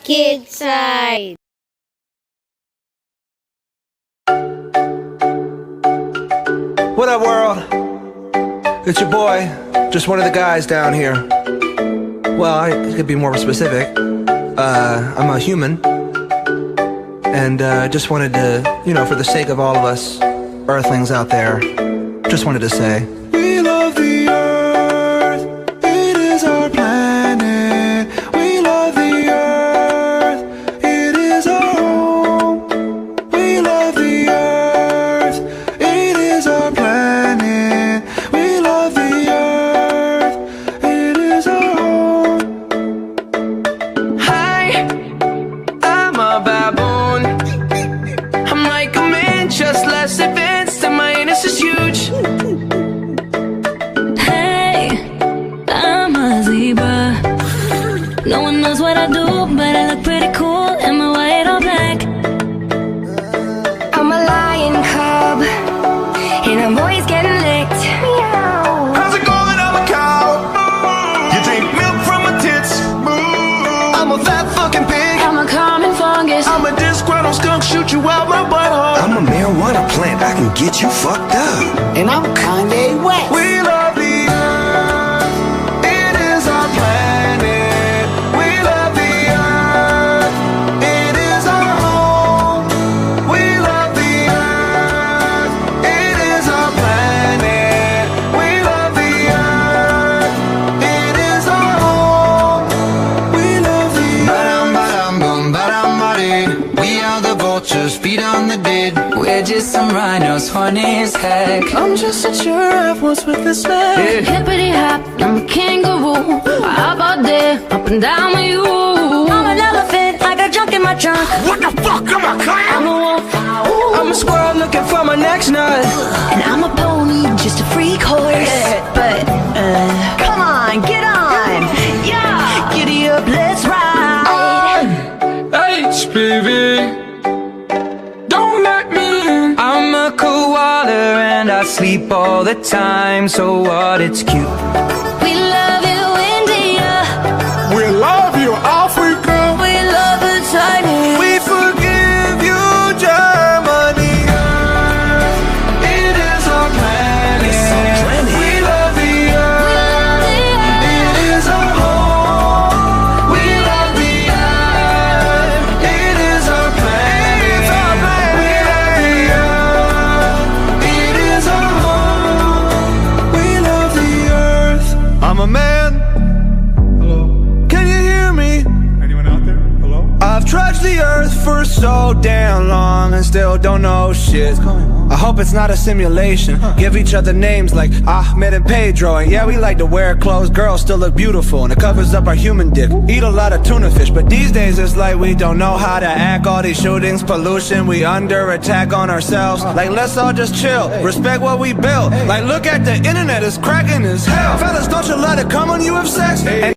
Kid Side. What up, world? It's your boy, just one of the guys down here. Well, I could be more specific. I'm a human. And just wanted to, you know, for the sake of all of us Earthlings out there, just wanted to say, we love the Earth, it is our planet. We love the Earth, it is our home. We love the Earth, it is our planet. We love the Earth, it is our home. Hi, I'm a baboon. I'm like a man, just less advanced, and my anus is huge. Hey, I'm a zebra. No one knows what I do, but I look pretty cool in my white or black. I'm a lion cub, and I'm always getting licked. Meow. How's it going? I'm a cow. You drink milk from my tits. I'm a fat fucking pig. I'm a common fungus. I'm a disgruntled skunk, shoot you out my butthole. I'm a marijuana plant, I can get you fucked up. And I'm Kanye West. We love the Earth, it is our planet. We love the Earth, it is our home. We love the Earth, it is our planet. We love the Earth, it is our home. We love the Earth. Ba-dum, boom, ba-dum, ba-dee. We are the vultures, feet on the dead. We're just some rhinos, funny as heck. I'm just a giraffe, what's with this man? Hippity hop, I'm a kangaroo. How about that? Up and down with you. I'm an elephant, I got junk in my trunk. What the fuck, am I clown? I'm a wolf, I'm a squirrel looking for my next nut. and I'm a pony, just a freak horse. But, come on, get on. Yeah. Giddy up, let's ride. HPV, don't let me in. I'm a koala and I sleep all the time, so what, it's cute. We love you, India. We love you, Africa. We love the Chinese. We forgive you, Germany. It is our planet. We love the Earth. It is our home. We love the Earth. It is our planet. We love the Earth. It is our home. We love the Earth. I'm a man. Hello. Can you hear me? Anyone out there? Hello? I've trudged the earth for so damn long and still don't know shit. I hope it's not a simulation. Give each other names like Ahmed and Pedro. And yeah, we like to wear clothes, girls still look beautiful, and it covers up our human dick. Eat a lot of tuna fish, but these days it's like we don't know how to act. All these shootings, pollution, we under attack on ourselves. Like, let's all just chill, respect what we built. Like, look at the internet, it's cracking as hell. Fellas, don't you let it come when you have sex? And